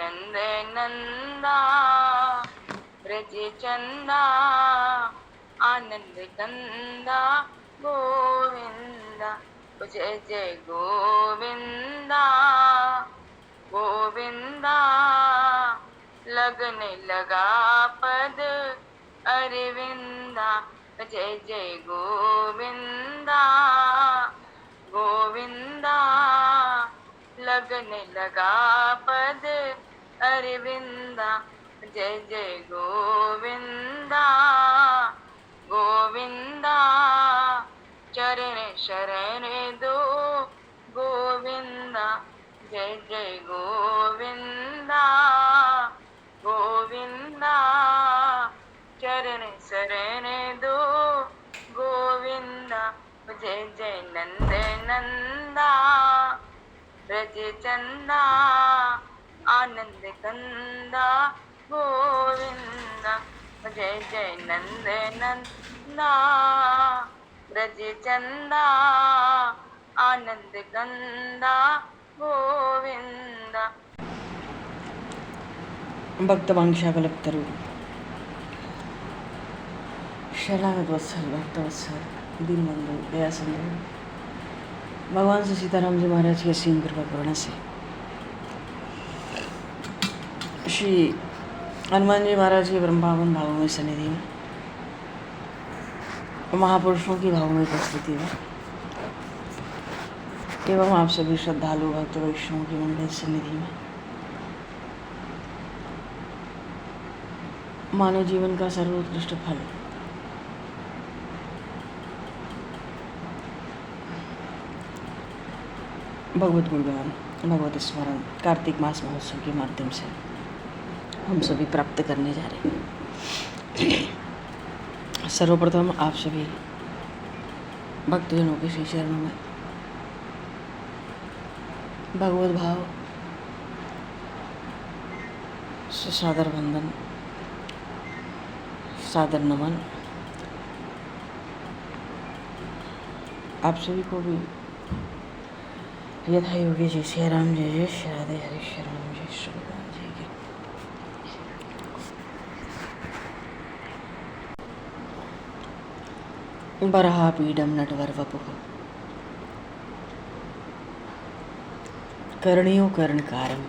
नंद नंदा ब्रज चंदा आनंद कंदा गोविंदा जय जय गोविंदा गोविंदा लगने लगा पद अरविंदा जय जय गोविंदा गोविंदा लगने लगा पद अरविंदा जय जय गोविंदा गोविंदा चरण शरण दो गोविंदा जय जय गोविंदा गोविंदा चरण शरण दो गोविंदा जय जय नंद नंदा ब्रज चंदा आनंद कंदा गोविंदा जय जय नंद नंदा ब्रज चंदा आनंद कंदा गोविंदा। भक्तवांशाकल्पतरु शरणागत वत्सल भक्तवत्सल दीनबंधु दया सिंधु भगवान श्री सीताराम जी महाराज की असीम कृपा करुणा से श्री हनुमान जी महाराज की ब्रह्म पावन भावमय सन्निधि में महापुरुषों की भावमय उपस्थिति में एवं आप सभी श्रद्धालु भक्त वैष्णवों की मंडल सन्निधि में मानव जीवन का सर्वोत्कृष्ट फल भगवत गुणगान भगवत स्मरण कार्तिक मास महोत्सव के माध्यम से हम सभी प्राप्त करने जा रहे हैं। सर्वप्रथम आप सभी भक्तजनों के श्री चरणों में भगवत भाव से सादर वंदन सादर नमन। आप सभी को भी यथा योगी जय श्री राम जय जय श्री राधे हरे श्री राम जय श्री राम जय जय। बरहा पीडम नटवर वपुः कर्णियो कर्णकारम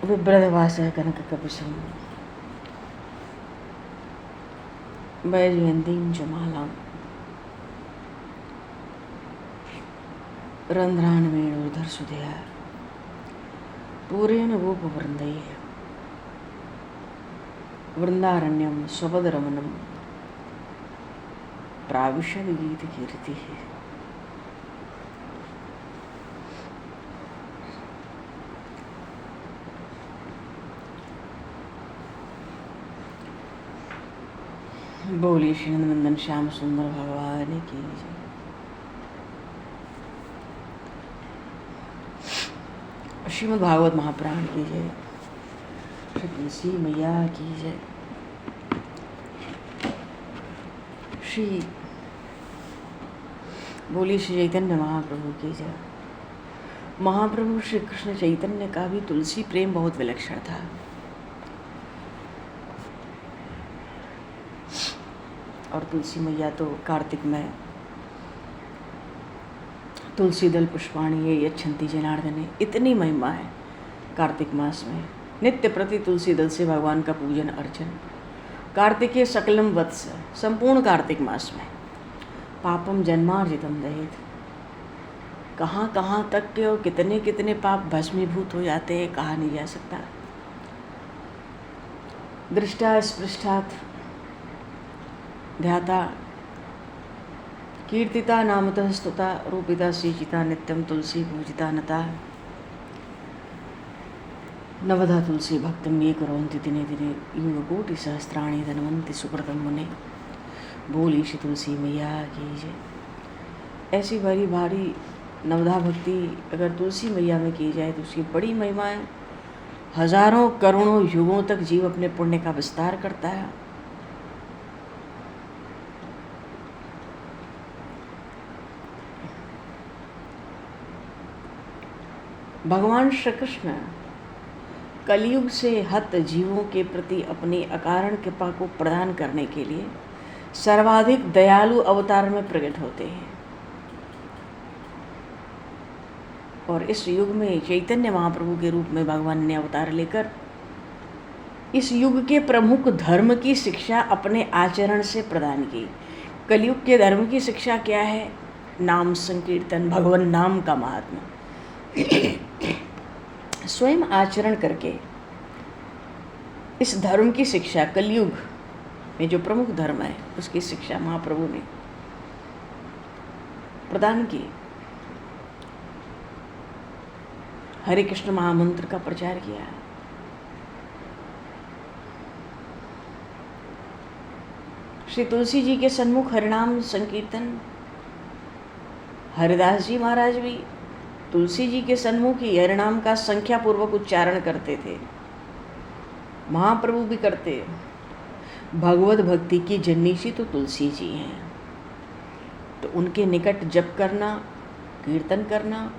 विभ्रदवासः कनककपिशं वैजयन्तीं च मालां रन्ध्रान् वेणुर्धरसुधया पूरेण गोपवृन्दैः वृन्दारण्यं स्वपदरमणं प्राविशद गीतकीर्तिः। बोलिए श्री नंदन श्याम सुंदर भगवान की जय। श्रीमद् भागवत महापुराण की जय। श्री तुलसी मैया की जय। श्री बोलिए श्री चैतन्य महाप्रभु की जय। महाप्रभु श्री कृष्ण चैतन्य का भी तुलसी प्रेम बहुत विलक्षण था। और तुलसी मैया तो कार्तिक में तुलसी दल पुष्पाणी ये यच्छन्ति जनार्दने इतनी महिमा है। कार्तिक मास में नित्य प्रति तुलसी दल से भगवान का पूजन अर्चन। कार्तिके सकलम वत्स संपूर्ण कार्तिक मास में पापम जन्मार्जितम दहेत कहाँ कहाँ तक के और कितने कितने पाप भस्मीभूत हो जाते हैं कहा नहीं जा सकता। दृष्टा स्पृष्टात् ध्याता कीर्तिता नामतः स्तुता रूपिता सीचिता नित्यम तुलसी पूजिता नता नवधा तुलसी भक्तम ये करोन्ति दिने दिने युगकोटि सहस्राणि धनवंति सुकृतम मुने। बोली श्री तुलसी मैया की जय। ऐसी भारी भारी नवधा भक्ति अगर तुलसी मैया में की जाए तो उसकी बड़ी महिमा है। हजारों करोड़ों युगों तक जीव अपने पुण्य का विस्तार करता है। भगवान श्री कृष्ण कलयुग से हत जीवों के प्रति अपनी अकारण कृपा को प्रदान करने के लिए सर्वाधिक दयालु अवतार में प्रकट होते हैं। और इस युग में चैतन्य महाप्रभु के रूप में भगवान ने अवतार लेकर इस युग के प्रमुख धर्म की शिक्षा अपने आचरण से प्रदान की। कलयुग के धर्म की शिक्षा क्या है? नाम संकीर्तन, भगवान नाम का महात्मा। स्वयं आचरण करके इस धर्म की शिक्षा, कलयुग में जो प्रमुख धर्म है उसकी शिक्षा महाप्रभु ने प्रदान की। हरे कृष्ण महामंत्र का प्रचार किया। श्री तुलसी जी के सन्मुख हरिनाम संकीर्तन, हरिदास जी महाराज भी तुलसी जी के सन्मुख ही हरिनाम का संख्या पूर्वक उच्चारण करते थे। महाप्रभु भी करते। भगवत भक्ति की जन्नीसी तो तुलसी जी हैं, तो उनके निकट जप करना, कीर्तन करना,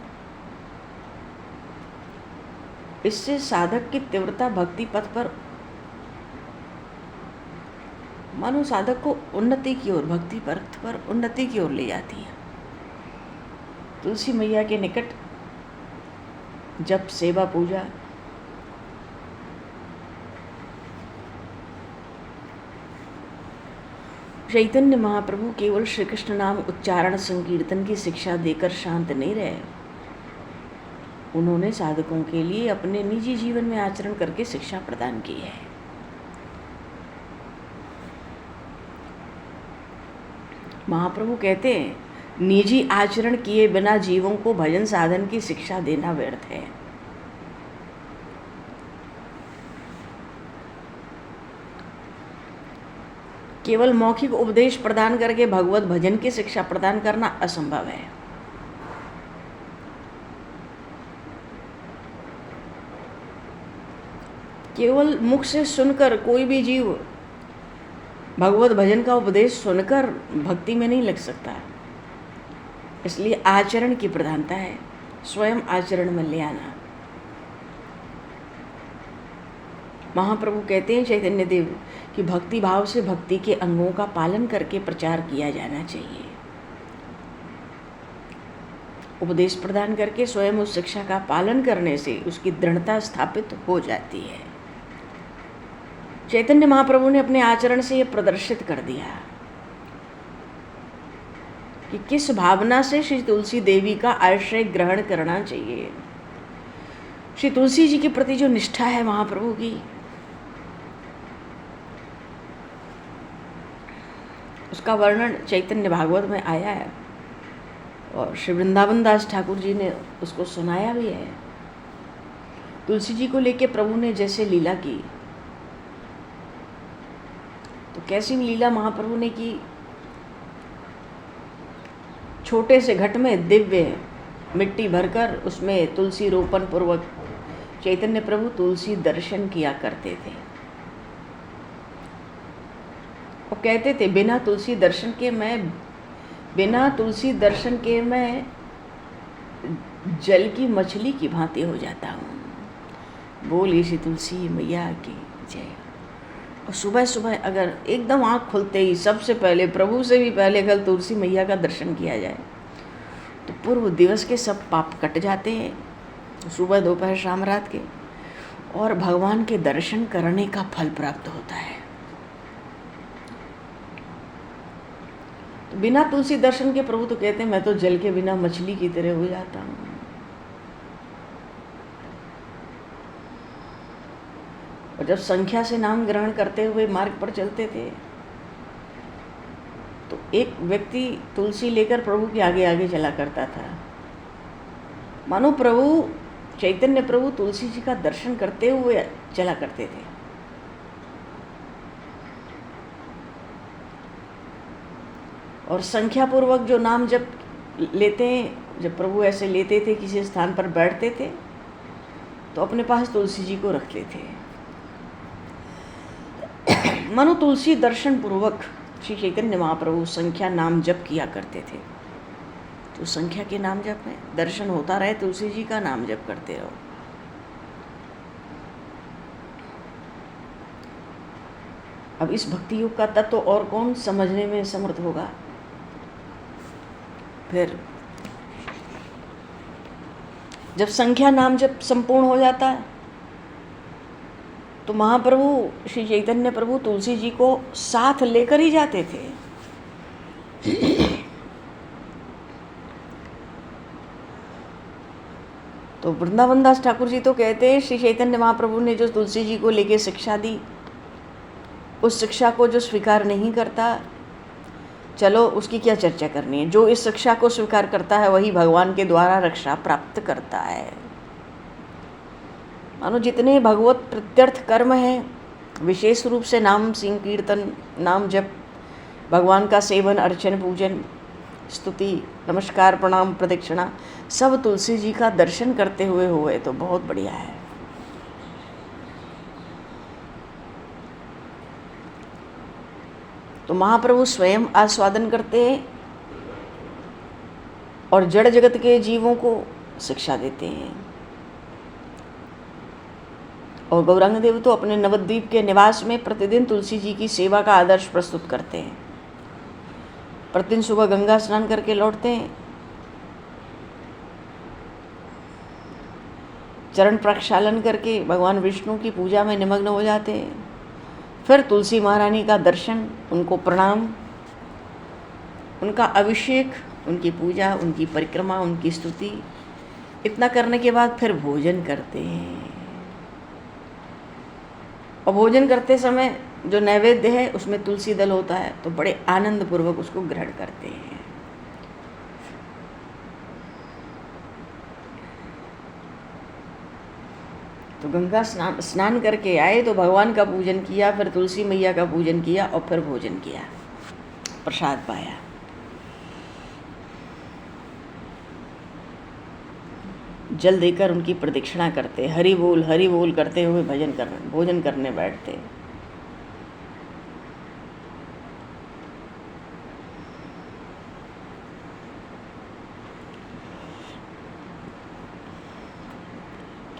इससे साधक की तीव्रता भक्ति पथ पर, मानो साधक को उन्नति की ओर, भक्ति पथ पर उन्नति की ओर ले जाती है। तुलसी मैया के निकट जप, सेवा, पूजा, चैतन्य महाप्रभु केवल श्री कृष्ण नाम उच्चारण संकीर्तन की शिक्षा देकर शांत नहीं रहे। उन्होंने साधकों के लिए अपने निजी जीवन में आचरण करके शिक्षा प्रदान की है। महाप्रभु कहते हैं, निजी आचरण किए बिना जीवों को भजन साधन की शिक्षा देना व्यर्थ है। केवल मौखिक उपदेश प्रदान करके भगवत भजन की शिक्षा प्रदान करना असंभव है। केवल मुख से सुनकर कोई भी जीव भगवत भजन का उपदेश सुनकर भक्ति में नहीं लग सकता। इसलिए आचरण की प्रधानता है, स्वयं आचरण में ले आना। महाप्रभु कहते हैं चैतन्य देव कि भक्ति भाव से भक्ति के अंगों का पालन करके प्रचार किया जाना चाहिए। उपदेश प्रदान करके स्वयं उस शिक्षा का पालन करने से उसकी दृढ़ता स्थापित हो जाती है। चैतन्य महाप्रभु ने अपने आचरण से यह प्रदर्शित कर दिया कि किस भावना से श्री तुलसी देवी का आश्रय ग्रहण करना चाहिए। श्री तुलसी जी के प्रति जो निष्ठा है महाप्रभु की, उसका वर्णन चैतन्य भागवत में आया है और श्री वृंदावन दास ठाकुर जी ने उसको सुनाया भी है। तुलसी जी को लेके प्रभु ने जैसे लीला की, तो कैसी लीला महाप्रभु ने की। छोटे से घट में दिव्य मिट्टी भरकर उसमें तुलसी रोपण पूर्वक चैतन्य प्रभु तुलसी दर्शन किया करते थे। और कहते थे, बिना तुलसी दर्शन के मैं जल की मछली की भांति हो जाता हूँ। बोलिए श्री तुलसी मैया की जय। और सुबह सुबह अगर एकदम आँख खुलते ही सबसे पहले, प्रभु से भी पहले अगर तुलसी मैया का दर्शन किया जाए तो पूर्व दिवस के सब पाप कट जाते हैं, सुबह दोपहर शाम रात के, और भगवान के दर्शन करने का फल प्राप्त होता है। तो बिना तुलसी दर्शन के प्रभु तो कहते हैं, मैं तो जल के बिना मछली की तरह हो जाता हूँ। और जब संख्या से नाम ग्रहण करते हुए मार्ग पर चलते थे तो एक व्यक्ति तुलसी लेकर प्रभु के आगे आगे चला करता था, मानो प्रभु चैतन्य प्रभु तुलसी जी का दर्शन करते हुए चला करते थे। और संख्या पूर्वक जो नाम जब लेते हैं, जब प्रभु ऐसे लेते थे, किसी स्थान पर बैठते थे तो अपने पास तुलसी जी को रख लेते। मानो तुलसी दर्शन पूर्वक श्री चैतन्य महाप्रभु संख्या नाम जप किया करते थे। तो संख्या के नाम जप में दर्शन होता रहे, तुलसी जी का नाम जप करते रहो। अब इस भक्ति योग का तत्व और कौन समझने में समर्थ होगा? फिर जब संख्या नाम जब संपूर्ण हो जाता है तो महाप्रभु श्री चैतन्य प्रभु तुलसी जी को साथ लेकर ही जाते थे। तो वृंदावन दास ठाकुर जी तो कहते हैं श्री चैतन्य महाप्रभु ने जो तुलसी जी को लेके शिक्षा दी, उस शिक्षा को जो स्वीकार नहीं करता, चलो उसकी क्या चर्चा करनी है। जो इस शिक्षा को स्वीकार करता है वही भगवान के द्वारा रक्षा प्राप्त करता है। मानो जितने भगवत प्रत्यर्थ कर्म हैं, विशेष रूप से नाम संकीर्तन, नाम जप, भगवान का सेवन, अर्चन, पूजन, स्तुति, नमस्कार, प्रणाम, प्रदक्षिणा, सब तुलसी जी का दर्शन करते हुए हुए तो बहुत बढ़िया है। तो महाप्रभु स्वयं आस्वादन करते हैं और जड़ जगत के जीवों को शिक्षा देते हैं। और गौरांग देव तो अपने नवद्वीप के निवास में प्रतिदिन तुलसी जी की सेवा का आदर्श प्रस्तुत करते हैं। प्रतिदिन सुबह गंगा स्नान करके लौटते हैं, चरण प्रक्षालन करके भगवान विष्णु की पूजा में निमग्न हो जाते हैं। फिर तुलसी महारानी का दर्शन, उनको प्रणाम, उनका अभिषेक, उनकी पूजा, उनकी परिक्रमा, उनकी स्तुति, इतना करने के बाद फिर भोजन करते हैं। और भोजन करते समय जो नैवेद्य है उसमें तुलसी दल होता है, तो बड़े आनंद पूर्वक उसको ग्रहण करते हैं। तो गंगा स्नान करके आए तो भगवान का पूजन किया, फिर तुलसी मैया का पूजन किया और फिर भोजन किया, प्रसाद पाया। जल देकर उनकी प्रदक्षिणा करते, हरि बोल करते हुए भोजन करने बैठते।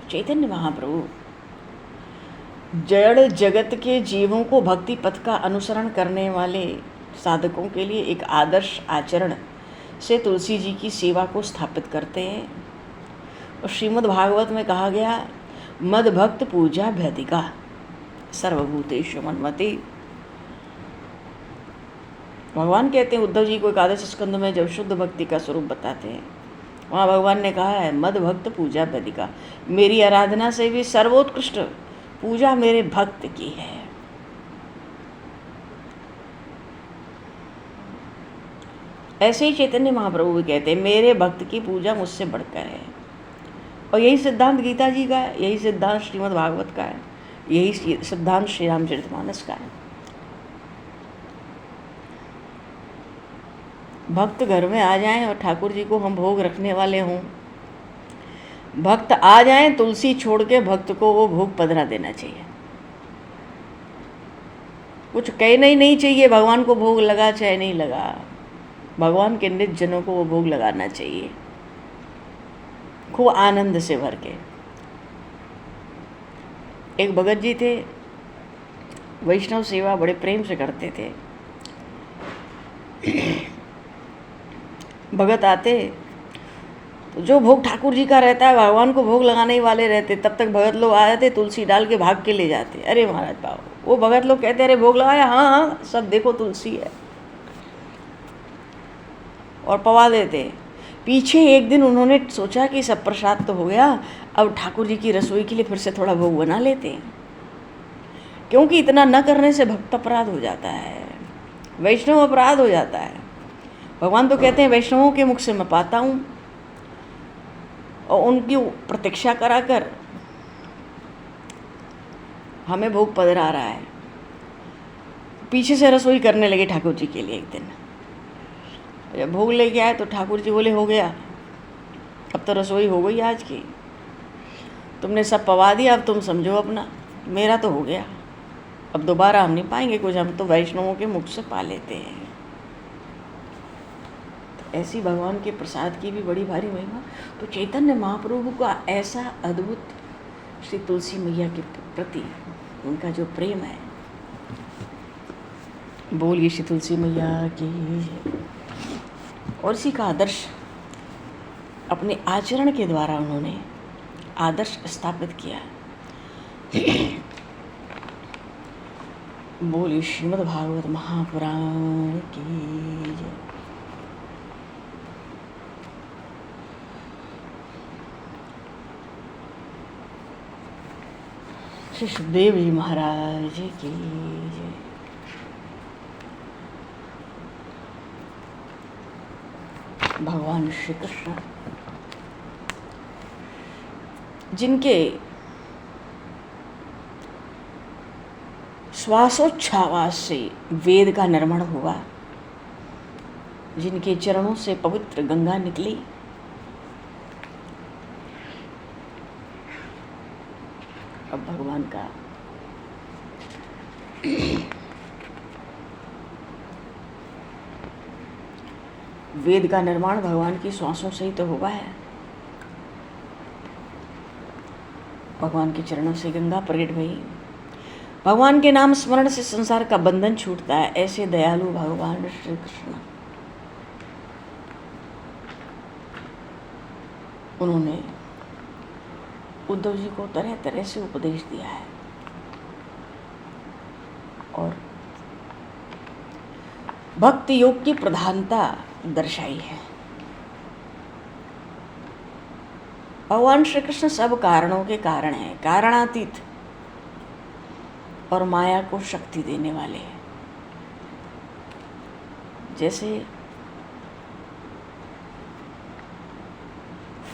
चैतन्य महाप्रभु जड़ जगत के जीवों को भक्ति पथ का अनुसरण करने वाले साधकों के लिए एक आदर्श आचरण से तुलसी जी की सेवा को स्थापित करते हैं। और श्रीमद् भागवत में कहा गया, मद भक्त पूजा भैदिका सर्वभूतेषु मन्मते। भगवान कहते हैं उद्धव जी को एकादश स्कंद में जब शुद्ध भक्ति का स्वरूप बताते हैं, वहाँ भगवान ने कहा है मद भक्त पूजा वैदिका, मेरी आराधना से भी सर्वोत्कृष्ट पूजा मेरे भक्त की है। ऐसे ही चैतन्य महाप्रभु भी कहते हैं मेरे भक्त की पूजा मुझसे बढ़कर है। और यही सिद्धांत गीता जी का है, यही सिद्धांत श्रीमद् भागवत का है, यही सिद्धांत श्री रामचरितमानस का है। भक्त घर में आ जाएं और ठाकुर जी को हम भोग रखने वाले हों, भक्त आ जाएं, तुलसी छोड़ के भक्त को वो भोग पधरा देना चाहिए। कुछ कहना ही नहीं चाहिए, भगवान को भोग लगा चाहे नहीं लगा, भगवान के निज जनों को वो भोग लगाना चाहिए, खूब आनंद से भर के। एक भगत जी थे, वैष्णव सेवा बड़े प्रेम से करते थे। भगत आते तो जो भोग ठाकुर जी का रहता है, भगवान को भोग लगाने ही वाले रहते, तब तक भगत लोग आ जाते, तुलसी डाल के भाग के ले जाते। अरे महाराज बाबू, वो भगत लोग कहते अरे भोग लगाया, हाँ हाँ सब देखो तुलसी है, और पवा देते। पीछे एक दिन उन्होंने सोचा कि सब प्रसाद तो हो गया, अब ठाकुर जी की रसोई के लिए फिर से थोड़ा भोग बना लेते हैं, क्योंकि इतना न करने से भक्त अपराध हो जाता है, वैष्णव अपराध हो जाता है। भगवान तो कहते हैं वैष्णवों के मुख से मैं पाता हूँ, और उनकी प्रतीक्षा कराकर हमें भोग पधरा रहा है। पीछे से रसोई करने लगे ठाकुर जी के लिए। एक दिन जब भोग लेके आए तो ठाकुर जी बोले हो गया, अब तो रसोई हो गई आज की, तुमने सब पवा दिया, अब तुम समझो अपना, मेरा तो हो गया, अब दोबारा हम नहीं पाएंगे कुछ, हम तो वैष्णवों के मुख से पा लेते हैं। ऐसी भगवान के प्रसाद की भी बड़ी भारी महिमा। तो चैतन्य महाप्रभु का ऐसा अद्भुत श्री तुलसी मैया के प्रति उनका जो प्रेम है, बोलिए श्री तुलसी मैया की। और इसी का आदर्श अपने आचरण के द्वारा उन्होंने आदर्श स्थापित किया। बोलिए श्रीमद् भागवत महापुराण की जय। श्री सुखदेव जी महाराज की जय। भगवान श्री कृष्ण जिनके श्वासोच्छ्वास से वेद का निर्माण हुआ, जिनके चरणों से पवित्र गंगा निकली, अब भगवान का वेद का निर्माण भगवान की श्वासों से ही तो हुआ है। भगवान के चरणों से गंगा प्रकट हुई। भगवान के नाम स्मरण से संसार का बंधन छूटता है। ऐसे दयालु भगवान श्री कृष्ण, उन्होंने उद्धव जी को तरह तरह से उपदेश दिया है और भक्ति योग की प्रधानता दर्शाई है। भगवान श्री कृष्ण सब कारणों के कारण हैं, कारणातीत और माया को शक्ति देने वाले हैं। जैसे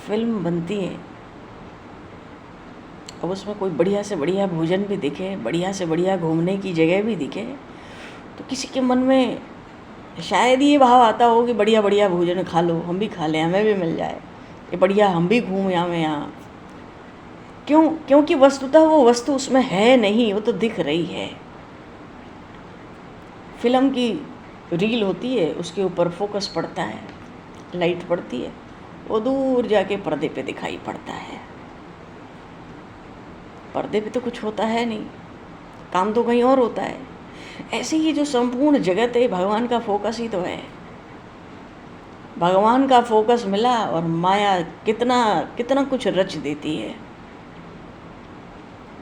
फिल्म बनती है, अब उसमें कोई बढ़िया से बढ़िया भोजन भी दिखे, बढ़िया से बढ़िया घूमने की जगह भी दिखे, तो किसी के मन में शायद ये भाव आता हो कि बढ़िया बढ़िया भोजन खा लो, हम भी खा लें, हमें भी मिल जाए, ये बढ़िया हम भी घूम यहाँ। क्योंकि वस्तुतः वो वस्तु उसमें है नहीं, वो तो दिख रही है। फिल्म की रील होती है, उसके ऊपर फोकस पड़ता है, लाइट पड़ती है, वो दूर जाके पर्दे पे दिखाई पड़ता है। पर्दे पे तो कुछ होता है नहीं, काम तो कहीं और होता है। ऐसे ही जो संपूर्ण जगत है, भगवान का फोकस ही तो है। भगवान का फोकस मिला और माया कितना कुछ रच देती है।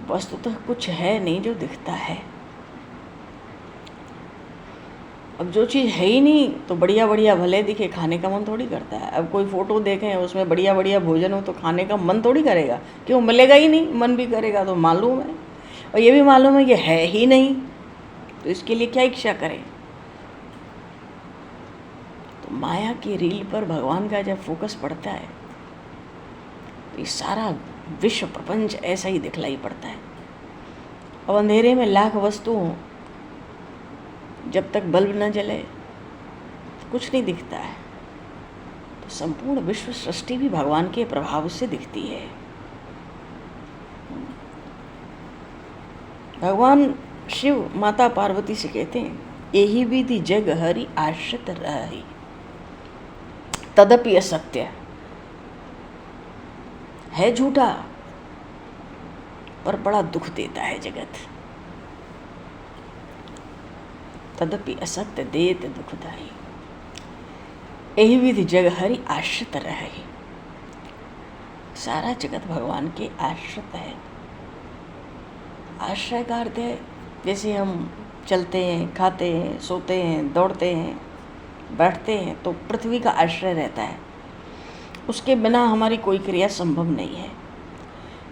वस्तुतः कुछ है नहीं जो दिखता है। अब जो चीज़ है ही नहीं तो बढ़िया बढ़िया भले दिखे, खाने का मन थोड़ी करता है। अब कोई फ़ोटो देखें उसमें बढ़िया बढ़िया भोजन हो तो खाने का मन थोड़ी करेगा, क्यों? मिलेगा ही नहीं। मन भी करेगा तो मालूम है, और ये भी मालूम है कि है ही नहीं, तो इसके लिए क्या इच्छा करें। तो माया की रील पर भगवान का जब फोकस पड़ता है तो ये सारा विश्व प्रपंच ऐसा ही दिखलाई पड़ता है। अब अंधेरे में लाख वस्तु हों, जब तक बल्ब न जले तो कुछ नहीं दिखता है। तो संपूर्ण विश्व सृष्टि भी भगवान के प्रभाव से दिखती है। भगवान शिव माता पार्वती से कहते हैं, यही विधि जग हरि आश्रित रही, तदपि असत्य। है झूठा पर बड़ा दुख देता है जगत, तदपि असत्य देत दुखदाई। यही विधि जग हरि आश्रित रहे। सारा जगत भगवान के आश्रित है। आश्रय का अर्थ है जैसे हम चलते हैं, खाते हैं, सोते हैं, दौड़ते हैं, बैठते हैं, तो पृथ्वी का आश्रय रहता है। उसके बिना हमारी कोई क्रिया संभव नहीं है।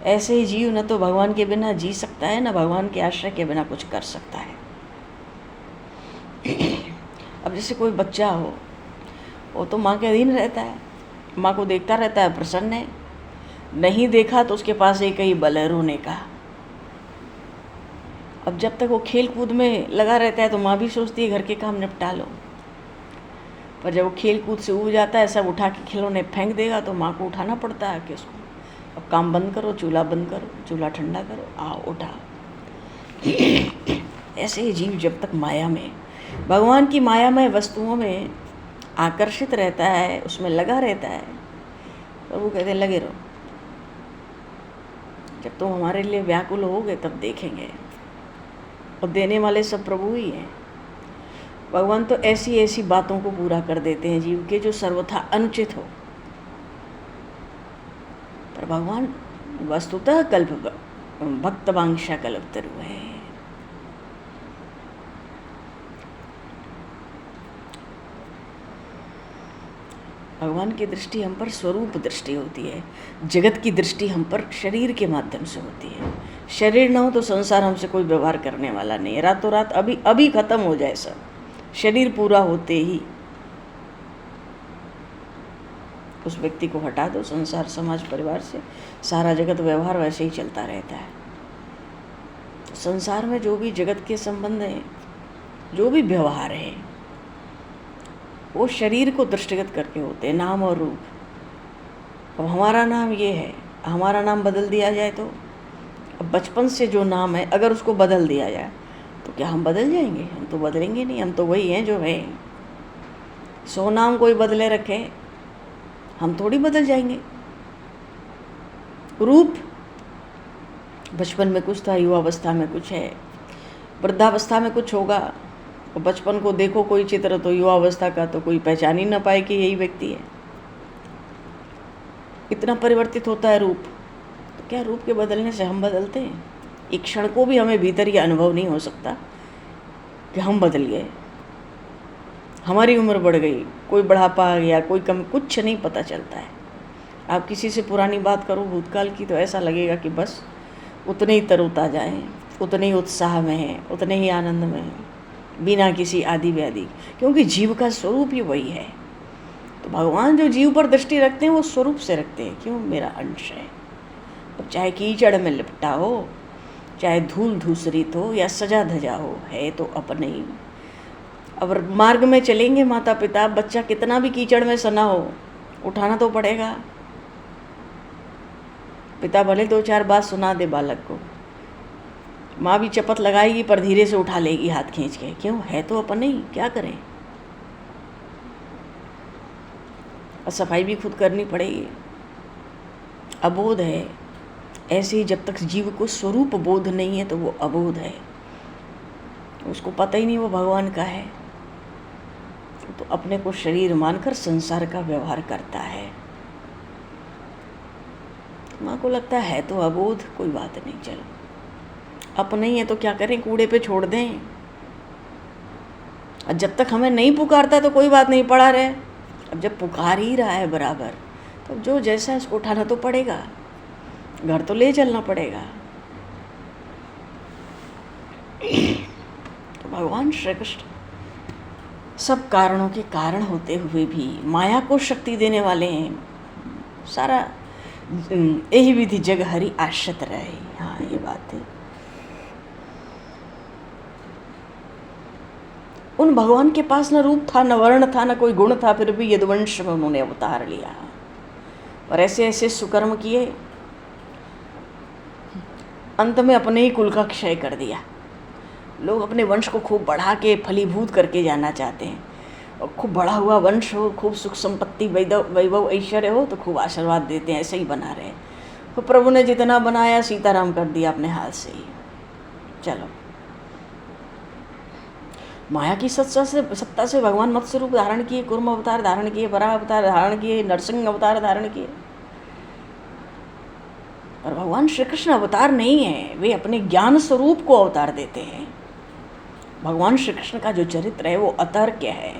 ऐसे ही जीव न तो भगवान के बिना जी सकता है, न भगवान के आश्रय के बिना कुछ कर सकता है। अब जैसे कोई बच्चा हो, वो तो माँ के अधीन रहता है, माँ को देखता रहता है, प्रसन्न है। नहीं देखा तो उसके पास एक ही बल है रोने का। अब जब तक वो खेल कूद में लगा रहता है तो माँ भी सोचती है घर के काम निपटा लो, पर जब वो खेल कूद से ऊब जाता है, सब उठा के खिलौने फेंक देगा, तो माँ को उठाना पड़ता है कि उसको अब काम बंद करो, चूल्हा बंद करो, चूल्हा ठंडा करो, आओ उठा। ऐसे ही जीव जब तक माया में, भगवान की मायामय वस्तुओं में आकर्षित रहता है, उसमें लगा रहता है। प्रभु कहते हैं लगे रहो, जब तुम हमारे लिए व्याकुल होगे तब देखेंगे। और देने वाले सब प्रभु ही हैं। भगवान तो ऐसी ऐसी बातों को पूरा कर देते हैं जीव के जो सर्वथा अनुचित हो, पर भगवान वस्तुतः कल्प भक्तवांक्षा कल्पतरु है। भगवान की दृष्टि हम पर स्वरूप दृष्टि होती है, जगत की दृष्टि हम पर शरीर के माध्यम से होती है। शरीर ना हो तो संसार हमसे कोई व्यवहार करने वाला नहीं है। रातों रात अभी अभी खत्म हो जाए सब, शरीर पूरा होते ही उस व्यक्ति को हटा दो, संसार समाज परिवार से सारा जगत व्यवहार वैसे ही चलता रहता है। तो संसार में जो भी जगत के संबंध हैं, जो भी व्यवहार है, वो शरीर को दृष्टिगत करके होते हैं, नाम और रूप। अब हमारा नाम ये है, हमारा नाम बदल दिया जाए तो, अब बचपन से जो नाम है अगर उसको बदल दिया जाए तो क्या हम बदल जाएंगे? हम तो बदलेंगे नहीं, हम तो वही हैं जो है। 100 नाम कोई बदले रखे, हम थोड़ी बदल जाएंगे। रूप बचपन में कुछ था, युवावस्था में कुछ है, वृद्धावस्था में कुछ होगा। और बचपन को देखो कोई चित्र तो युवावस्था का तो कोई पहचान ही ना पाए कि यही व्यक्ति है। इतना परिवर्तित होता है रूप। तो क्या रूप के बदलने से हम बदलते हैं? एक क्षण को भी हमें भीतर ये अनुभव नहीं हो सकता कि हम बदल गए, हमारी उम्र बढ़ गई, कोई बढ़ापा आ गया, कोई कम, कुछ नहीं पता चलता है। आप किसी से पुरानी बात करो भूतकाल की तो ऐसा लगेगा कि बस उतने ही तरोताजा हैं, उतने ही उत्साह में हैं, उतने ही आनंद में हैं, बिना किसी आदि व्याधि, क्योंकि जीव का स्वरूप ही वही है। तो भगवान जो जीव पर दृष्टि रखते हैं वो स्वरूप से रखते हैं, क्यों? मेरा अंश है। अब चाहे कीचड़ में लिपटा हो, चाहे धूल धूसरित हो या सजा धजा हो, है तो अपने ही। अब मार्ग में चलेंगे माता पिता, बच्चा कितना भी कीचड़ में सना हो, उठाना तो पड़ेगा। पिता भले 2-4 बात सुना दे बालक को, माँ भी चपत लगाएगी पर धीरे से उठा लेगी हाथ खींच के, क्यों? है तो अपने ही, क्या करें? और सफाई भी खुद करनी पड़ेगी। अबोध है। ऐसे ही जब तक जीव को स्वरूप बोध नहीं है तो वो अबोध है, उसको पता ही नहीं वो भगवान का है, तो अपने को शरीर मानकर संसार का व्यवहार करता है। माँ को लगता है तो अबोध, कोई बात नहीं, चलो अपने ही है तो क्या करें, कूड़े पे छोड़ दें। और जब तक हमें नहीं पुकारता तो कोई बात नहीं, पड़ा रहे। अब जब पुकार ही रहा है बराबर, तो जो जैसा है उसको उठाना तो पड़ेगा, घर तो ले चलना पड़ेगा। तो भगवान श्री कृष्ण सब कारणों के कारण होते हुए भी माया को शक्ति देने वाले हैं। सारा यही विधि जग हरि आश्रित रहे। हाँ, ये बात है। उन भगवान के पास न रूप था, न वर्ण था, न कोई गुण था, फिर भी यदुवंश में उन्होंने अवतार लिया और ऐसे ऐसे सुकर्म किए, अंत में अपने ही कुल का क्षय कर दिया। लोग अपने वंश को खूब बढ़ा के फलीभूत करके जाना चाहते हैं, और खूब बढ़ा हुआ वंश हो, खूब सुख संपत्ति वैभव ऐश्वर्य हो तो खूब आशीर्वाद देते हैं, ऐसे ही बना रहे। तो प्रभु ने जितना बनाया सीताराम कर दिया अपने हाथ से ही। चलो, माया की सत्ता से भगवान मत्स्य रूप धारण किए, कुर्म अवतार धारण किए, वराह अवतार धारण किए, नरसिंह अवतार धारण किए। और भगवान श्री कृष्ण अवतार नहीं है, वे अपने ज्ञान स्वरूप को अवतार देते हैं। भगवान श्री कृष्ण का जो चरित्र है वो अतर्क्य है।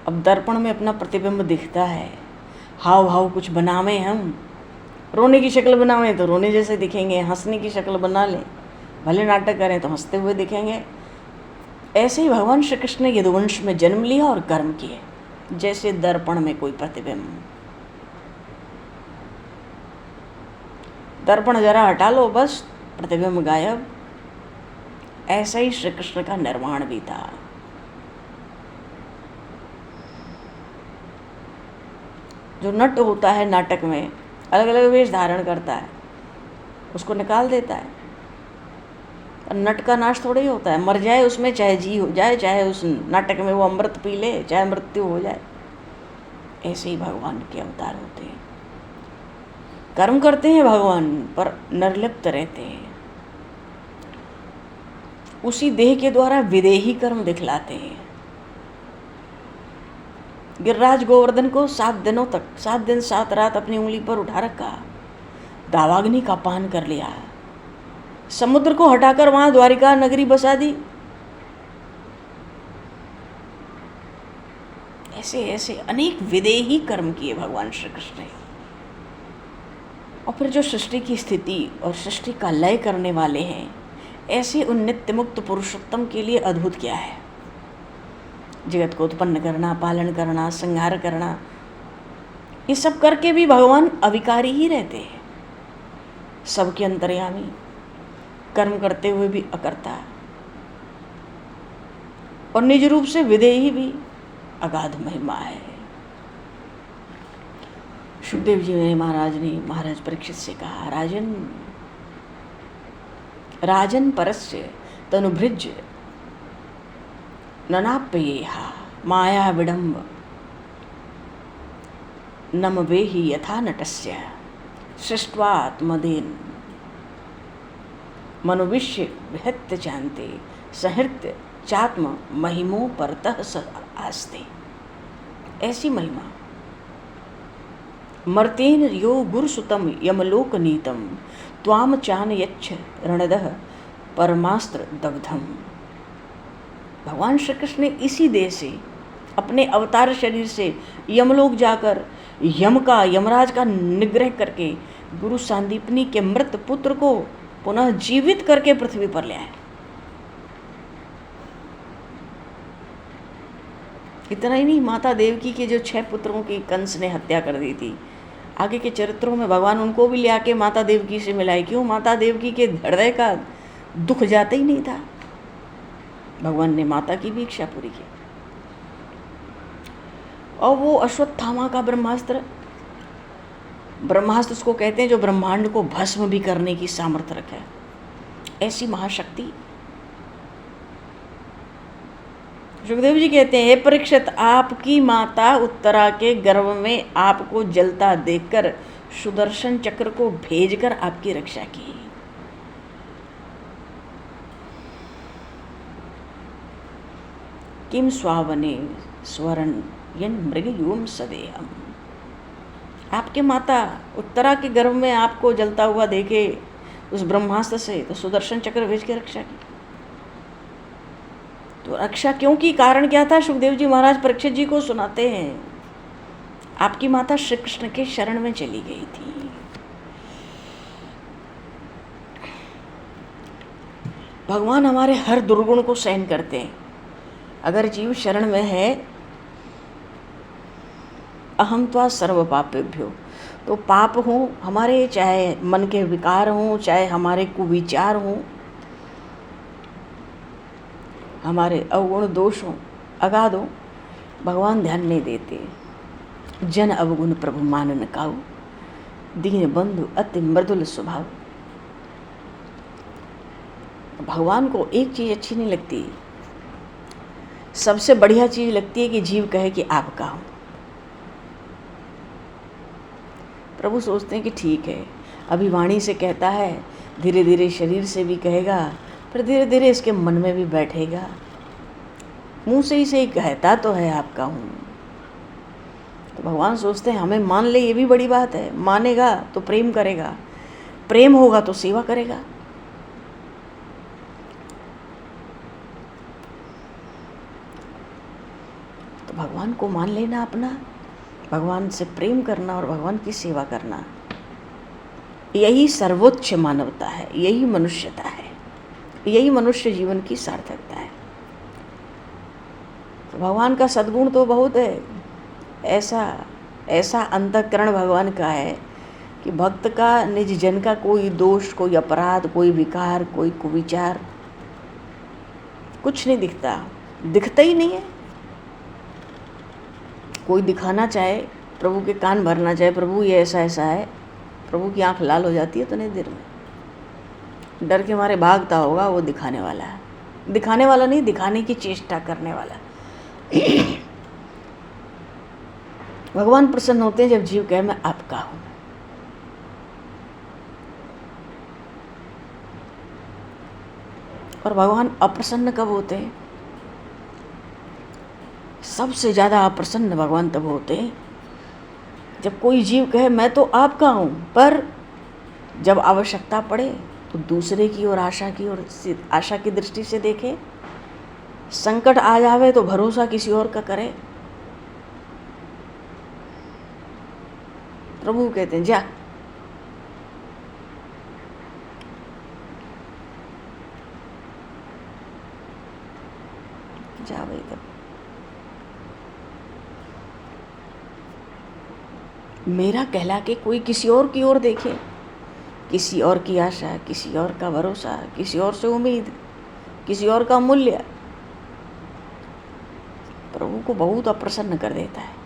अब दर्पण में अपना प्रतिबिंब दिखता है, हाव भाव कुछ बनावे, हम रोने की शक्ल बनावें तो रोने जैसे दिखेंगे, हंसने की शक्ल बना लें, भले नाटक करें तो हंसते हुए दिखेंगे। ऐसे ही भगवान श्री कृष्ण ने यदुवंश में जन्म लिया और कर्म किए, जैसे दर्पण में कोई प्रतिबिंब। दर्पण जरा हटा लो बस प्रतिबिंब गायब। ऐसा ही श्री कृष्ण का निर्माण भी था। जो नट होता है नाटक में, अलग अलग वेश धारण करता है, उसको निकाल देता है, पर नट का नाश थोड़ा ही होता है, मर जाए उसमें चाहे जी हो जाए, चाहे उस नाटक में वो अमृत पी ले, चाहे मृत्यु हो जाए। ऐसे ही भगवान के अवतार होते हैं। कर्म करते हैं भगवान पर निर्लिप्त रहते हैं, उसी देह के द्वारा विदेही कर्म दिखलाते हैं। गिरिराज गोवर्धन को 7 दिनों तक 7 दिन 7 रात अपनी उंगली पर उठा रखा, दावाग्नि का पान कर लिया, समुद्र को हटाकर वहां द्वारिका नगरी बसा दी। ऐसे ऐसे अनेक विदेही कर्म किए भगवान श्री कृष्ण ने। और फिर जो सृष्टि की स्थिति और सृष्टि का लय करने वाले हैं, ऐसे उन नित्य मुक्त पुरुषोत्तम के लिए अद्भुत क्या है। जगत को उत्पन्न करना, पालन करना, संहार करना, ये सब करके भी भगवान अविकारी ही रहते हैं, सबके अंतर्यामी, कर्म करते हुए भी अकर्ता और निज रूप से विदेही भी। अगाध महिमा है। सुखदेव जी ने महाराज परीक्षित से कहा, राजन परस्य तनुभृज ननाप्येहा माया विडम्ब नम वेहि यथा नटस्य सृष्ट्वात्मदेन मनुविश्य विहत्य चान्ते सहृत्य चात्म महिमो परतः स आस्ते। ऐसी महिमा मर्तेन यो गुरुसुतम यमलोक नीतम त्वाम चान यच्छ रणदः परमास्त्र दग्धम। भगवान श्री कृष्ण ने इसी देह से, अपने अवतार शरीर से यमलोक जाकर यमराज का निग्रह करके गुरु सांदीपनी के मृत पुत्र को पुनः जीवित करके पृथ्वी पर ले आए। इतना ही नहीं, माता देवकी के जो 6 पुत्रों की कंस ने हत्या कर दी थी, आगे के चरित्रों में भगवान उनको भी ले आके माता देवकी से मिलाए। क्यों? माता देवकी के हृदय का दुख जाता ही नहीं था। भगवान ने माता की भी इच्छा पूरी की। और वो अश्वत्थामा का ब्रह्मास्त्र उसको कहते हैं जो ब्रह्मांड को भस्म भी करने की सामर्थ्य रखे। ऐसी महाशक्ति। सुखदेव जी कहते हैं, हे परीक्षित, आपकी माता उत्तरा के गर्भ में आपको जलता देखकर सुदर्शन चक्र को भेजकर आपकी रक्षा की। किम स्वावने स्वरण यन मृगयूम सदेहम। आपके माता उत्तरा के गर्भ में आपको जलता हुआ देखे उस ब्रह्मास्त्र से, तो सुदर्शन चक्र भेज के रक्षा की। तो रक्षा क्यों की? कारण क्या था? सुखदेव जी महाराज परीक्षित जी को सुनाते हैं, आपकी माता श्री कृष्ण के शरण में चली गई थी। भगवान हमारे हर दुर्गुण को सहन करते हैं। अगर जीव शरण में है, अहम त्वा सर्व पापेभ्यो, तो पाप हो हमारे, चाहे मन के विकार हों, चाहे हमारे कुविचार हों, हमारे अवगुण दोष हों, अगाध हों, भगवान ध्यान नहीं देते। जन अवगुण प्रभु मानन काऊ, दीन बंधु अति मृदुल स्वभाव। भगवान को एक चीज़ अच्छी नहीं लगती, सबसे बढ़िया चीज़ लगती है कि जीव कहे कि आपका हूँ। प्रभु सोचते हैं कि ठीक है, अभी वाणी से कहता है, धीरे धीरे शरीर से भी कहेगा, फिर धीरे धीरे इसके मन में भी बैठेगा। मुंह से ही कहता तो है आपका हूँ। तो भगवान सोचते हैं हमें मान ले, ये भी बड़ी बात है। मानेगा तो प्रेम करेगा, प्रेम होगा तो सेवा करेगा। तो भगवान को मान लेना अपना, भगवान से प्रेम करना और भगवान की सेवा करना, यही सर्वोच्च मानवता है, यही मनुष्यता है, यही मनुष्य जीवन की सार्थकता है। तो भगवान का सद्गुण तो बहुत है। ऐसा अंतःकरण भगवान का है कि भक्त का, निज जन का कोई दोष, कोई अपराध, कोई विकार, कोई कुविचार कुछ नहीं दिखता ही नहीं है। कोई दिखाना चाहे, प्रभु के कान भरना चाहे, प्रभु ये ऐसा ऐसा है, प्रभु की आंख लाल हो जाती है तो नहीं देर में। डर के मारे भागता होगा, वो दिखाने वाला है। दिखाने वाला नहीं, दिखाने की चेष्टा करने वाला। भगवान प्रसन्न होते हैं जब जीव कहे मैं आपका हूं। और भगवान अप्रसन्न कब होते हैं? सबसे ज़्यादा अप्रसन्न भगवान तब होते हैं जब कोई जीव कहे मैं तो आपका हूँ, पर जब आवश्यकता पड़े तो दूसरे की ओर आशा की दृष्टि से देखे, संकट आ जावे तो भरोसा किसी और का करे। प्रभु कहते हैं जा, जा भाई। तब मेरा कहला के कोई किसी और की ओर देखे, किसी और की आशा, किसी और का भरोसा, किसी और से उम्मीद, किसी और का मूल्य प्रभु को बहुत अप्रसन्न कर देता है।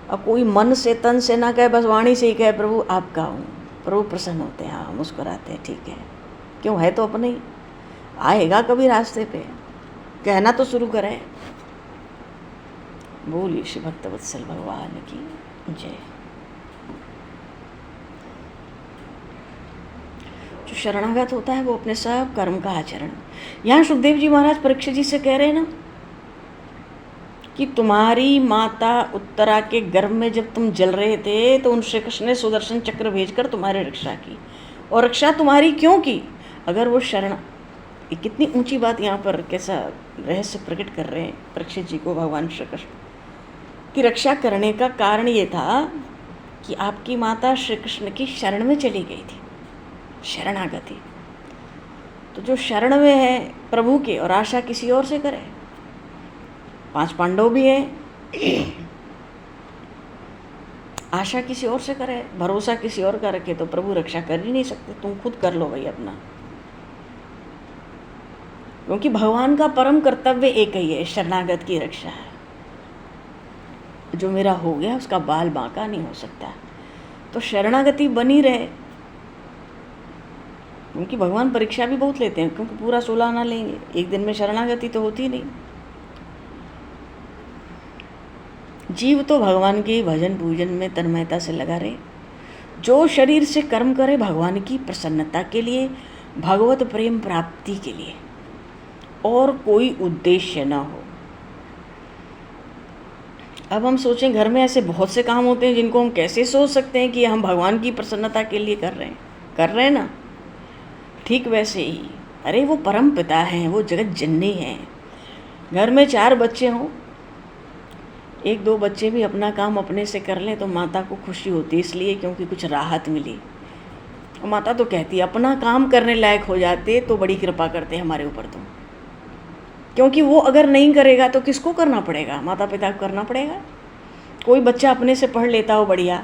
अब कोई मन से तन से ना कहे, बस वाणी से ही कहे प्रभु आपका हूँ, प्रभु प्रसन्न होते हैं। हाँ, मुस्कुराते हैं, ठीक है, क्यों है तो अपने ही, आएगा कभी रास्ते पे, कहना तो शुरू करे। बोलिए श्री भक्तवत्सल भगवान की जय। जो शरणागत होता है वो अपने सब कर्म का आचरण, यहाँ सुखदेव जी महाराज परीक्षित जी से कह रहे हैं ना कि तुम्हारी माता उत्तरा के गर्भ में जब तुम जल रहे थे तो उन श्री कृष्ण ने सुदर्शन चक्र भेजकर तुम्हारी रक्षा की, और रक्षा तुम्हारी क्यों की? अगर वो शरण, कितनी ऊंची बात यहाँ पर कैसा रहस्य प्रकट कर रहे हैं परीक्षित जी को भगवान श्री कृष्ण की रक्षा करने का कारण ये था कि आपकी माता श्री कृष्ण की शरण में चली गई थी, शरणागति। तो जो शरण में है प्रभु के और आशा किसी और से करे, 5 पांडव भी हैं, आशा किसी और से करे, भरोसा किसी और का रखे, तो प्रभु रक्षा कर ही नहीं सकते। तुम खुद कर लो भाई अपना, क्योंकि भगवान का परम कर्तव्य एक ही है, शरणागत की रक्षा है। जो मेरा हो गया उसका बाल बांका नहीं हो सकता, तो शरणागति बनी रहे। क्योंकि भगवान परीक्षा भी बहुत लेते हैं, क्योंकि पूरा 16 आना लेंगे, एक दिन में शरणागति तो होती नहीं। जीव तो भगवान के भजन पूजन में तन्मयता से लगा रहे, जो शरीर से कर्म करे भगवान की प्रसन्नता के लिए, भगवत प्रेम प्राप्ति के लिए, और कोई उद्देश्य न हो। अब हम सोचें, घर में ऐसे बहुत से काम होते हैं जिनको हम कैसे सोच सकते हैं कि हम भगवान की प्रसन्नता के लिए कर रहे हैं ना। ठीक वैसे ही, अरे वो परम पिता हैं, वो जगत जननी हैं। घर में 4 बच्चे हों, 1-2 बच्चे भी अपना काम अपने से कर लें तो माता को खुशी होती, इसलिए क्योंकि कुछ राहत मिली। और माता तो कहती है अपना काम करने लायक हो जाते तो बड़ी कृपा करते हमारे ऊपर, तो क्योंकि वो अगर नहीं करेगा तो किसको करना पड़ेगा? माता पिता को करना पड़ेगा। कोई बच्चा अपने से पढ़ लेता हो बढ़िया,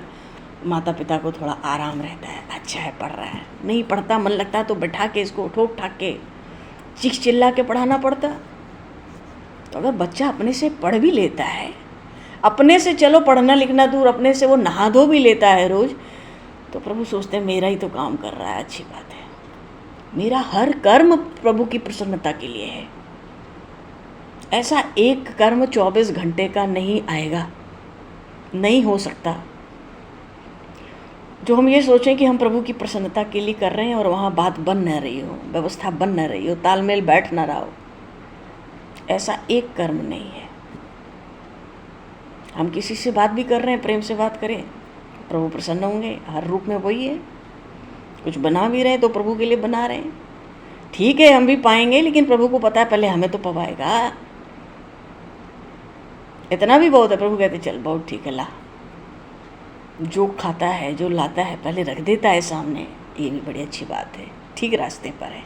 माता पिता को थोड़ा आराम रहता है, अच्छा है पढ़ रहा है। नहीं पढ़ता, मन लगता है तो बैठा के इसको ठोक ठाक के चीख चिल्ला के पढ़ाना पड़ता। तो अगर बच्चा अपने से पढ़ भी लेता है, अपने से चलो पढ़ना लिखना दूर, अपने से वो नहा धो भी लेता है रोज़, तो प्रभु सोचते हैं मेरा ही तो काम कर रहा है, अच्छी बात है। मेरा हर कर्म प्रभु की प्रसन्नता के लिए है। ऐसा एक कर्म 24 घंटे का नहीं आएगा, नहीं हो सकता जो हम ये सोचें कि हम प्रभु की प्रसन्नता के लिए कर रहे हैं और वहाँ बात बन न रही हो, व्यवस्था बन न रही हो, तालमेल बैठ न रहा हो। ऐसा एक कर्म नहीं है। हम किसी से बात भी कर रहे हैं, प्रेम से बात करें, प्रभु प्रसन्न होंगे, हर रूप में वही है। कुछ बना भी रहे हैं तो प्रभु के लिए बना रहे हैं, ठीक है हम भी पाएंगे, लेकिन प्रभु को पता है पहले हमें तो पवाएगा। इतना भी बहुत है। प्रभु कहते चल बहुत ठीक है, ला, जो खाता है जो लाता है पहले रख देता है सामने, ये भी बड़ी अच्छी बात है, ठीक रास्ते पर है।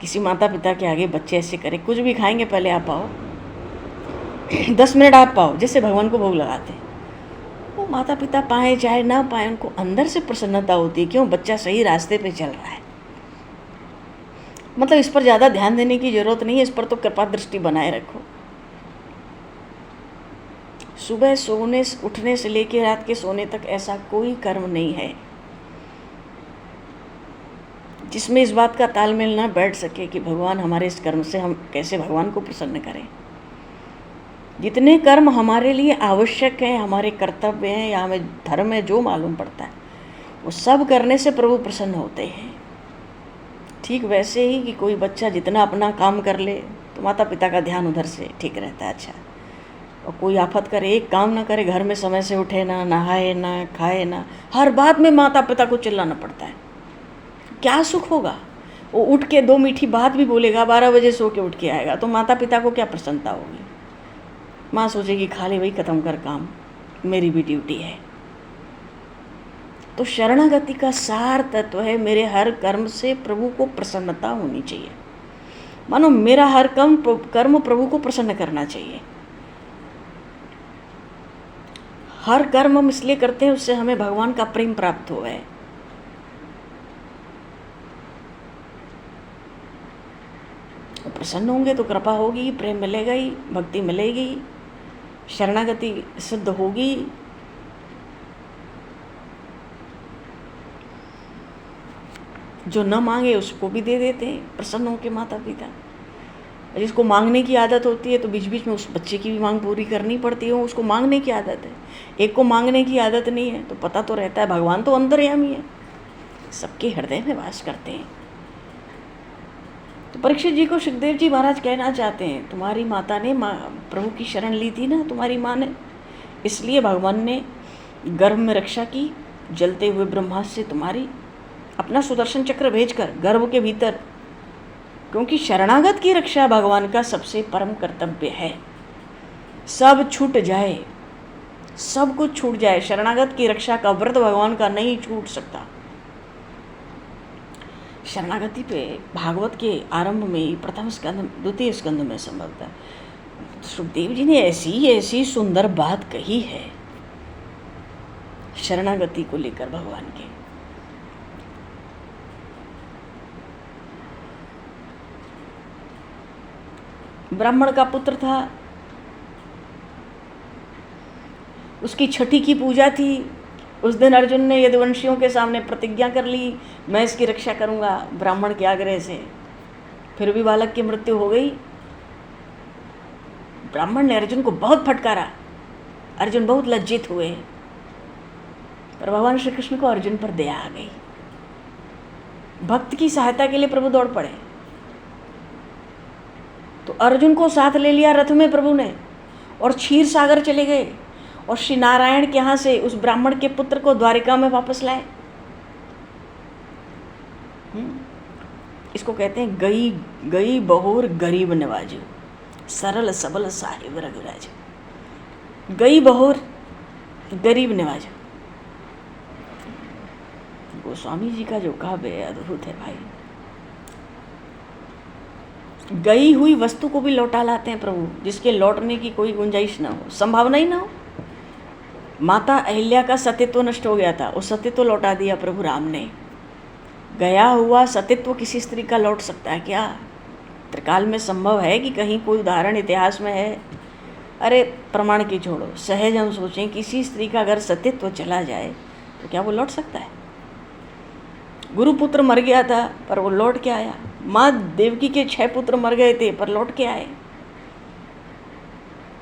किसी माता पिता के आगे बच्चे ऐसे करें, कुछ भी खाएंगे पहले आप पाओ, 10 मिनट आप पाओ, जैसे भगवान को भोग लगाते हैं। वो माता पिता पाए चाहे ना पाए, उनको अंदर से प्रसन्नता होती है, क्यों? बच्चा सही रास्ते पे चल रहा है। मतलब इस पर ज़्यादा ध्यान देने की ज़रूरत नहीं है, इस पर तो कृपा दृष्टि बनाए रखो। सुबह उठने से लेकर रात के सोने तक ऐसा कोई कर्म नहीं है जिसमें इस बात का तालमेल ना बैठ सके कि भगवान हमारे इस कर्म से हम कैसे भगवान को प्रसन्न करें। जितने कर्म हमारे लिए आवश्यक हैं, हमारे कर्तव्य हैं या हमें धर्म है जो मालूम पड़ता है, वो सब करने से प्रभु प्रसन्न होते हैं। ठीक वैसे ही कि कोई बच्चा जितना अपना काम कर ले तो माता पिता का ध्यान उधर से ठीक रहता है। अच्छा, और कोई आफत करे, एक काम ना करे, घर में समय से उठे ना, नहाए ना, खाए ना, हर बात में माता पिता को चिल्लाना पड़ता है, क्या सुख होगा? वो उठ के 2 मीठी बात भी बोलेगा, 12 बजे सो के उठ के आएगा, तो माता पिता को क्या प्रसन्नता होगी? माँ सोचेगी खाली वही ख़त्म कर काम, मेरी भी ड्यूटी है। तो शरणागति का सार तत्व है मेरे हर कर्म से प्रभु को प्रसन्नता होनी चाहिए। मानो मेरा हर कर्म प्रभु को प्रसन्न करना चाहिए। हर कर्म हम इसलिए करते हैं उससे हमें भगवान का प्रेम प्राप्त हुआ है। प्रसन्न होंगे तो कृपा होगी, प्रेम मिलेगा ही, भक्ति मिलेगी, शरणागति सिद्ध होगी। जो न मांगे उसको भी दे देते हैं प्रसन्न होकर माता पिता। जिसको मांगने की आदत होती है तो बीच बीच में उस बच्चे की भी मांग पूरी करनी पड़ती है, उसको मांगने की आदत है। एक को मांगने की आदत नहीं है तो पता तो रहता है भगवान तो अंतर्यामी है, सबके हृदय में वास करते हैं। तो परीक्षित जी को सुखदेव जी महाराज कहना चाहते हैं, तुम्हारी माता ने प्रभु की शरण ली थी ना, तुम्हारी माँ ने, इसलिए भगवान ने गर्भ में रक्षा की, जलते हुए ब्रह्मास्त्र से तुम्हारी अपना सुदर्शन चक्र भेजकर गर्भ के भीतर, क्योंकि शरणागत की रक्षा भगवान का सबसे परम कर्तव्य है। सब छूट जाए, सब कुछ छूट जाए, शरणागत की रक्षा का व्रत भगवान का नहीं छूट सकता। शरणागति पे भागवत के आरंभ में ही प्रथम स्कंद, द्वितीय स्कंद में संभवतः सुखदेव जी ने ऐसी ऐसी सुंदर बात कही है शरणागति को लेकर भगवान के। ब्राह्मण का पुत्र था, उसकी छठी की पूजा थी। उस दिन अर्जुन ने यदुवंशियों के सामने प्रतिज्ञा कर ली, मैं इसकी रक्षा करूंगा ब्राह्मण के आग्रह से। फिर भी बालक की मृत्यु हो गई। ब्राह्मण ने अर्जुन को बहुत फटकारा, अर्जुन बहुत लज्जित हुए, पर भगवान श्री कृष्ण को अर्जुन पर दया आ गई। भक्त की सहायता के लिए प्रभु दौड़ पड़े, तो अर्जुन को साथ ले लिया रथ में प्रभु ने और क्षीर सागर चले गए और श्री नारायण के यहाँ से उस ब्राह्मण के पुत्र को द्वारिका में वापस लाए। इसको कहते हैं गई गई बहुर गरीब नवाजो, सरल सबल साहिब रघुराज। गई बहुर गरीब नवाजो। गोस्वामी जी का जो काव्य है अद्भुत है भाई। गई हुई वस्तु को भी लौटा लाते हैं प्रभु, जिसके लौटने की कोई गुंजाइश ना हो, संभावना ही ना हो। माता अहिल्या का सतीत्व नष्ट हो गया था, उस सतीत्व लौटा दिया प्रभु राम ने। गया हुआ सतीत्व किसी स्त्री का लौट सकता है क्या? त्रिकाल में संभव है कि कहीं कोई उदाहरण इतिहास में है? अरे प्रमाण की छोड़ो, सहज हम सोचें किसी स्त्री का अगर सतीत्व चला जाए तो क्या वो लौट सकता है? गुरुपुत्र मर गया था पर वो लौट के आया। माँ देवकी के 6 पुत्र मर गए थे पर लौट के आए।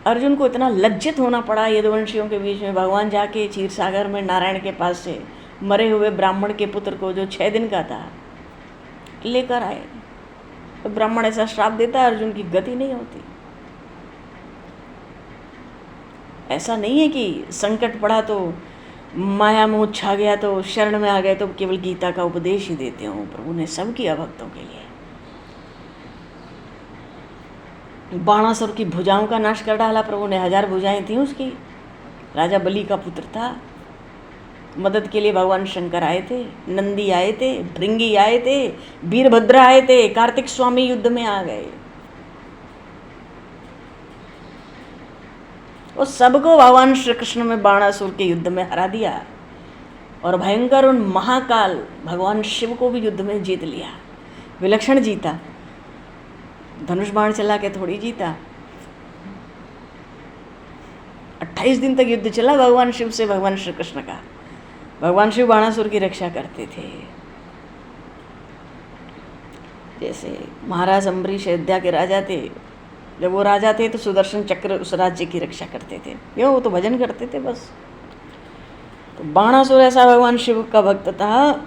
अर्जुन को इतना लज्जित होना पड़ा यदुवंशियों के बीच में, भगवान जाके क्षीर सागर में नारायण के पास से मरे हुए ब्राह्मण के पुत्र को जो 6 दिन का था लेकर आए। तो ब्राह्मण ऐसा श्राप देता है, अर्जुन की गति नहीं होती। ऐसा नहीं है कि संकट पड़ा तो माया मोह छा गया तो शरण में आ गए तो केवल गीता का उपदेश ही देते हो। प्रभु ने सब किया भक्तों के लिए। बाणासुर की भुजाओं का नाश कर डाला प्रभु ने, 1000 भुजाएं थी उसकी। राजा बलि का पुत्र था। मदद के लिए भगवान शंकर आए थे, नंदी आए थे, भृंगी आए थे, वीरभद्र आए थे, कार्तिक स्वामी युद्ध में आ गए। और सबको भगवान श्री कृष्ण में बाणासुर के युद्ध में हरा दिया और भयंकर उन महाकाल भगवान शिव को भी युद्ध में जीत लिया। विलक्षण जीता, धनुष बाण चला के थोड़ी जीता। 28 दिन तक युद्ध चला भगवान शिव से भगवान श्री कृष्ण का। भगवान शिव बाणासुर की रक्षा करते थे। जैसे महाराज अम्बरीश अयोध्या के राजा थे, जब वो राजा थे तो सुदर्शन चक्र उस राज्य की रक्षा करते थे, क्यों? वो तो भजन करते थे बस। तो बाणासुर ऐसा भगवान शिव का भक्त था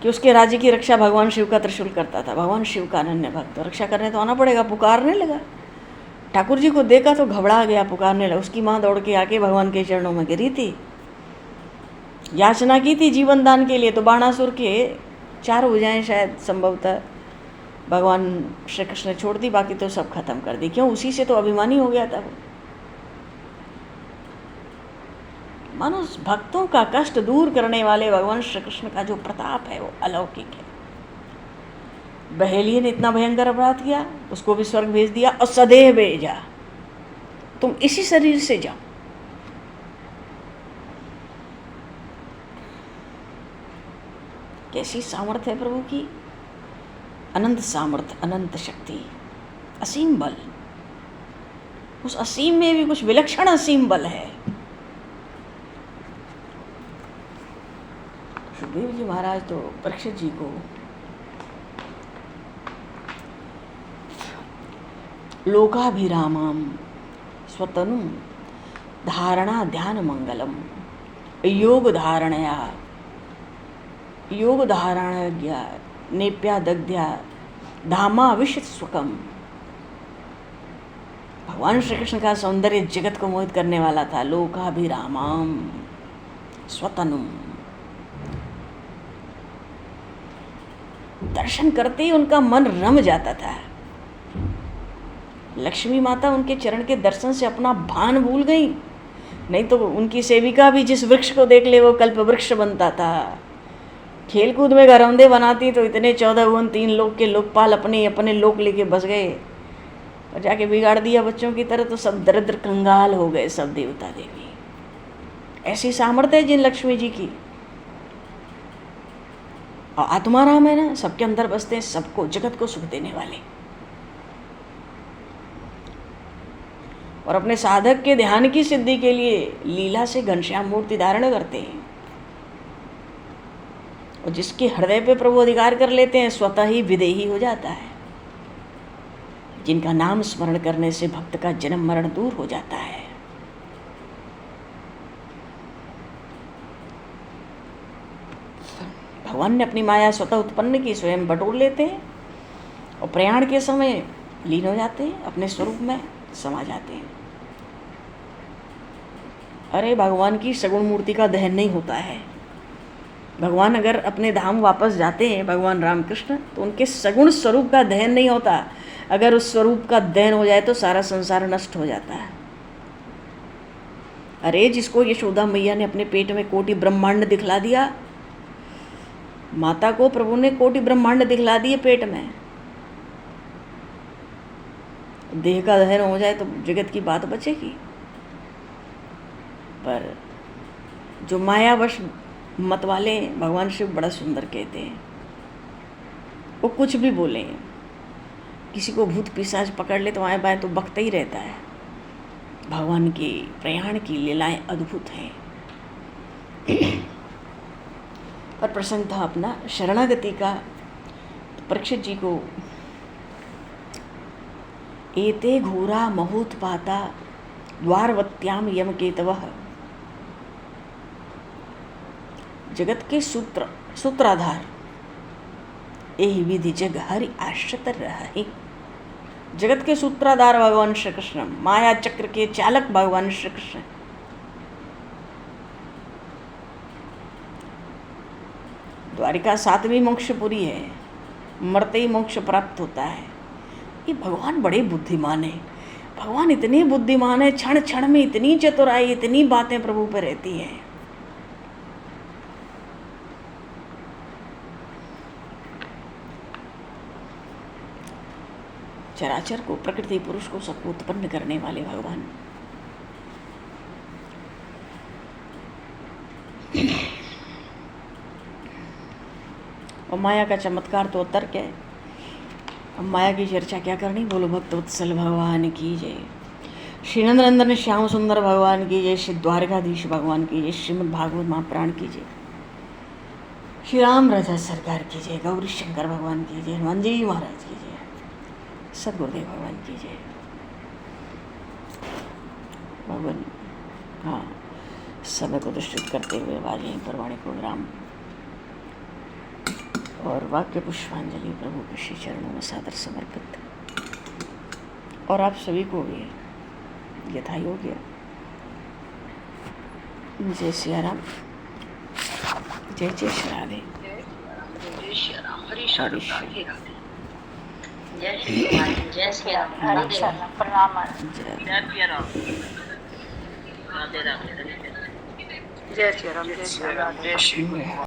कि उसके राज्य की रक्षा भगवान शिव का त्रिशूल करता था। भगवान शिव का अनन्य भक्त, रक्षा करने तो आना पड़ेगा। पुकारने लगा, ठाकुर जी को देखा तो घबरा गया, पुकारने लगा। उसकी माँ दौड़ के आके भगवान के चरणों में गिरी थी, याचना की थी जीवन दान के लिए। तो बाणासुर के 4 भुजाएं शायद संभवतः भगवान श्री कृष्ण ने छोड़ दी, बाकी तो सब खत्म कर दी। क्यों? उसी से तो अभिमानी हो गया था वो। मानो भक्तों का कष्ट दूर करने वाले भगवान श्री कृष्ण का जो प्रताप है वो अलौकिक है। बहेलिये ने इतना भयंकर अपराध किया, उसको भी स्वर्ग भेज दिया और सदैव भेजा, तुम इसी शरीर से जाओ। कैसी सामर्थ्य है प्रभु की, अनंत सामर्थ्य, अनंत शक्ति, असीम बल। उस असीम में भी कुछ विलक्षण असीम बल है। सुखदेव जी महाराज तो परीक्षित जी को लोकाभिरामम स्वतनु धारणा ध्यान मंगलम योग धारणया नेप्या दग्ध्या धामा विश्व सुखम। भगवान श्री कृष्ण का सौंदर्य जगत को मोहित करने वाला था। लोकाभिरामम स्वतनुम, दर्शन करते ही उनका मन रम जाता था। लक्ष्मी माता उनके चरण के दर्शन से अपना भान भूल गई, नहीं तो उनकी सेविका भी जिस वृक्ष को देख ले वो कल्प वृक्ष बनता था। खेल कूद में घरौंदे बनाती तो इतने 14 भुवन 3 लोक के लोकपाल अपने अपने लोक लेके बस गए, और जाके बिगाड़ दिया बच्चों की तरह तो सब दरिद्र कंगाल हो गए, सब देवता देवी। ऐसी सामर्थ्य है जिन लक्ष्मी जी की। और आत्माराम है ना, सबके अंदर बसते हैं, सबको जगत को सुख देने वाले। और अपने साधक के ध्यान की सिद्धि के लिए लीला से घनश्याम मूर्ति धारण करते हैं। और जिसके हृदय पे प्रभु अधिकार कर लेते हैं स्वतः ही विदेही हो जाता है। जिनका नाम स्मरण करने से भक्त का जन्म मरण दूर हो जाता है। भगवान ने अपनी माया स्वतः उत्पन्न की, स्वयं बटोर लेते हैं और प्रयाण के समय लीन हो जाते हैं, अपने स्वरूप में समा जाते हैं। अरे भगवान की सगुण मूर्ति का दहन नहीं होता है। भगवान अगर अपने धाम वापस जाते हैं, भगवान रामकृष्ण, तो उनके सगुण स्वरूप का दहन नहीं होता। अगर उस स्वरूप का दहन हो जाए तो सारा संसार नष्ट हो जाता है। अरे जिसको यशोदा मैया ने अपने पेट में कोटि ब्रह्मांड दिखला दिया, माता को प्रभु ने कोटि ब्रह्मांड दिखला दिए पेट में। देह का दहन हो जाए तो जगत की बात बचेगी। पर जो मायावश मत वाले, भगवान शिव बड़ा सुंदर कहते हैं, वो कुछ भी बोले, किसी को भूत पिशाच पकड़ ले तो आए बाएं तो बकता ही रहता है। भगवान की प्रयाण की लीलाएं अद्भुत हैं। पर प्रसंग था अपना शरणागति का। तो परीक्षित जी को एते घोरा महोत्पाता द्वारवत्याम यम केतवः, जगत के सूत्राधार यही विधि जग हरि आश्रित रहे। जगत के सूत्राधार भगवान श्री कृष्ण, माया चक्र के चालक भगवान श्री कृष्ण। द्वारिका 7वीं मोक्षपुरी है, मरते ही मोक्ष प्राप्त होता है। ये भगवान बड़े बुद्धिमान है। भगवान इतने बुद्धिमान है, क्षण क्षण में इतनी चतुराई, इतनी बातें प्रभु पर रहती हैं। चराचर को, प्रकृति पुरुष को, सबको उत्पन्न करने वाले भगवान। और माया का चमत्कार तो तर्क है। अब माया की चर्चा क्या करनी, बोलो भक्त वत्सल भगवान की जय, श्री नंदनंदन श्याम सुंदर भगवान की जय, श्री द्वारकाधीश भगवान की जय, श्रीमद् भागवत महापुराण की जय। श्री राम राजा सरकार की जय, गौरी शंकर भगवान की जय, हनुमान जी महाराज की जय, सदगुरुदेव भगवान की जय। भगवान हाँ, समय को दृष्टित करते हुए आज यहीं पर वाणी प्रोग्राम और वाक्य पुष्पांजलि प्रभु के श्री चरणों में सादर समर्पित, और आप सभी को भी यथा योग्य जय सिया राम, जय जय श्री राधे, जय श्री राम, हरि हरि राधे श्री राधे, जय श्री राम, जय श्री राम, हरि राम, प्रणाम, जय जय श्री राम, राधे राधे, जय श्री राम, जय श्री राम, जय श्री राम।